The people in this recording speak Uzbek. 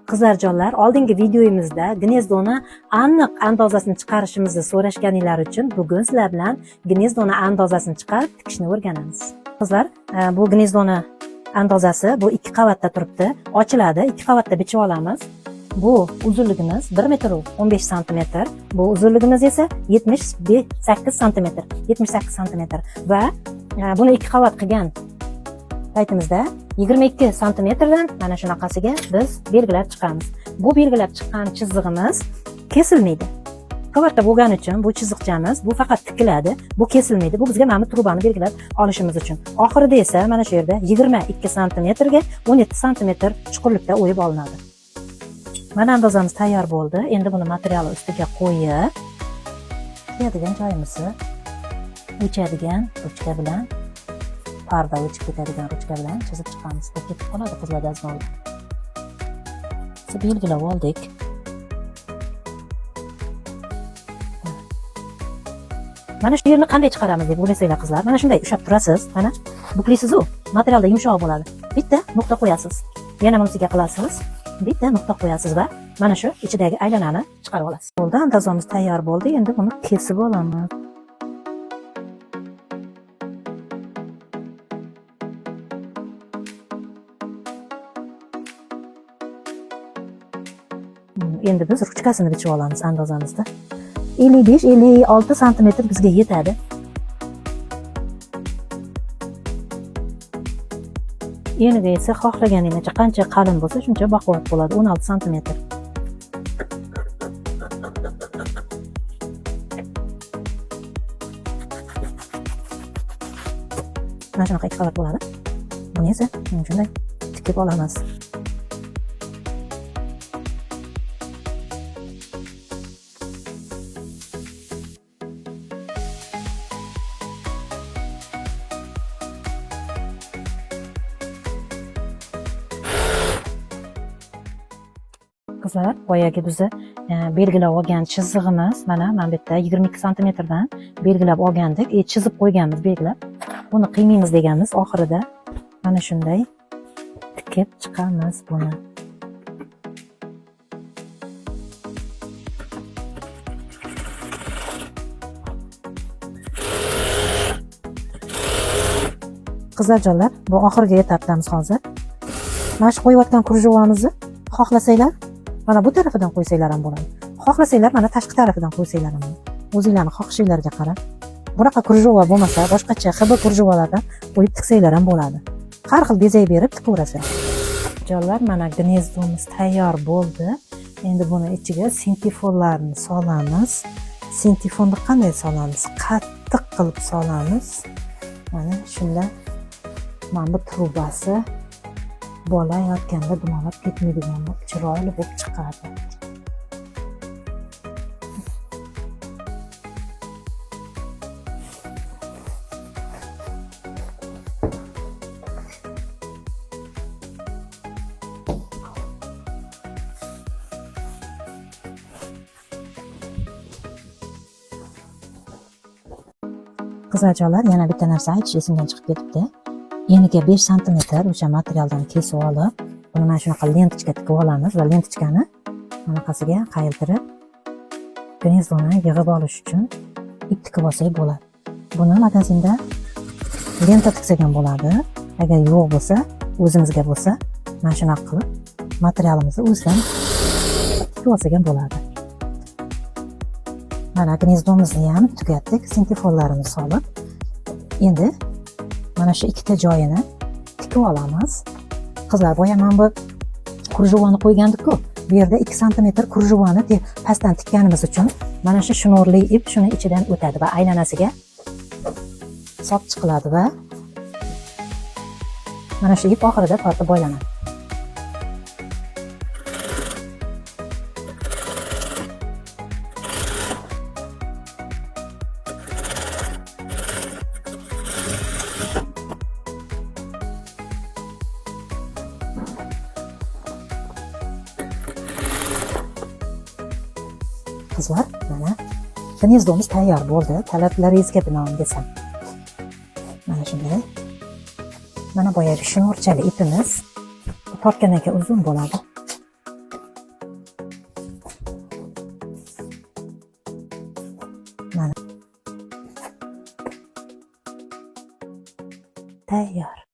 Qizlarjonlar, oldingi videomizda gnezdoni aniq andozasini chiqarishimizni so'rashganinglar uchun bugun sizlar bilan gnezdoni andozasini chiqarib tikishni o'rganamiz. Qizlar, bu gnezdoni andozasi bu 2 qavatda turibdi. Ochiladi, 2 qavatda bichib olamiz. Bu uzunligimiz 1 metr 15 cm, bu uzunligimiz esa 78 cm, 78 cm va buni 2 qavat qilgan paytimizda 22 cm dan mana shunaqasiga biz belgilab chiqamiz. Bu belgilab chiqqan chizig'imiz kesilmaydi. Qavatda bo'lgani uchun bu chiziqchamiz bu faqat tikiladi, bu kesilmaydi. Bu bizga mana bu trubani belgilab olishimiz uchun. Oxirida esa mana shu yerda 22 cm ga 17 cm chuqurlikda o'yib olinadi. Mana andozamiz tayyor bo'ldi. Endi buni materialni ustiga qo'yib, kiyadigan joyimizni o'chadigan ruchka bilan, parda o'chib ketadigan ruchka bilan chizib chiqamiz. Bu ketib qoladi qizlar dazmolda. Belgilab oldik. Mana shu yerni qanday chiqaramiz deb o'ylasanglar qizlar, mana shunday ushlab turasiz. Mana buklaysiz-ku, materialda yumshoq bo'ladi. Bitta nuqta qo'yasiz. Yana bunisiga qilasiz. Bitta nuqta qo'yasiz va mana shu ichidagi aylanani chiqarib olasiz. Bo'ldi, andozamiz tayyor bo'ldi. Endi buni kesib olamiz. Endi biz ruchkasini bichib olamiz andozamizda. 55-56 cm bizga yetadi. Eniga esa xohlaganingizcha qancha qalin bo'lsa, shuncha baquvvat bo'ladi. 16 cm. Mana shunaqa 2 qavat bo'ladi. Buni esa shunday tikib olamiz. Qizlar, boyagi bizni belgilab olgan chizig'imiz mana bu yerda 22 cm dan belgilab olgandik. Chizib qo'yganmiz belgilab. Buni qiymaymiz deganmiz. Oxirida mana shunday tikib chiqamiz buni. Qizlarjonlar, bu oxirgi etapdamiz hozir. Mana shu qo'yayotgan krujovamizni xohlasanglar mana bu tarafidan qo'ysanglar ham bo'ladi. Xohlasanglar mana tashqi tarafidan qo'ysanglar ham bo'ladi. O'zingizlarning xohishingizlarga qarab. Bunaqa krujova bo'lmasa, boshqacha xb krujavalardan qo'yib tiksanglar ham bo'ladi. Har xil bezak berib tikaverasizlar. Jonlar, mana gnezdomiz tayyor bo'ldi. Endi buni ichiga sintefonlarni solamiz. Sintefonni qanday solamiz? Qattiq qilib solamiz. Mana shunda mana bu trubasi bola yotganda dumalab ketmaydigan chiroyli bo'lib chiqadi. Qizlarjonlar, yana bitta narsa aytish esimdan chiqib ketibdi. Eniga 5 cm o'sha materialdan kesib olib, buni mana shunaqa lentichka tikib olamiz va lentichkani bunaqasiga qayirtirib, gnezdoni yig'ib olish uchun ip tikib olsak bo'ladi. Buni magazinda lenta tiksak ham bo'ladi. Agar yo'q bo'lsa, o'zimizga bo'lsa, mana shunaqa qilib materialimizni o'zidan tikib olsak ham bo'ladi. Mana gnezdimizni ham tugatdik, sintefonlarimizni solib. Endi mana shu ikkita joyini tikib olamiz. Qizlar, boya mana bu krujovani qo'ygandik-ku. Bu yerda 2 cm krujovani pastdan tikkanimiz uchun mana shu shnurli ip shuni ichidan o'tadi va aylanasiga sop chiqiladi va mana shu ip oxirida tortib boylanadi. Qizlar, mana gnezdomiz tayyor bo'ldi. Talablaringizga binoan desam. Mana shunday. Mana boyagi shnurchali ipimiz tortgandan keyin uzun bo'ladi. Mana. Tayyor.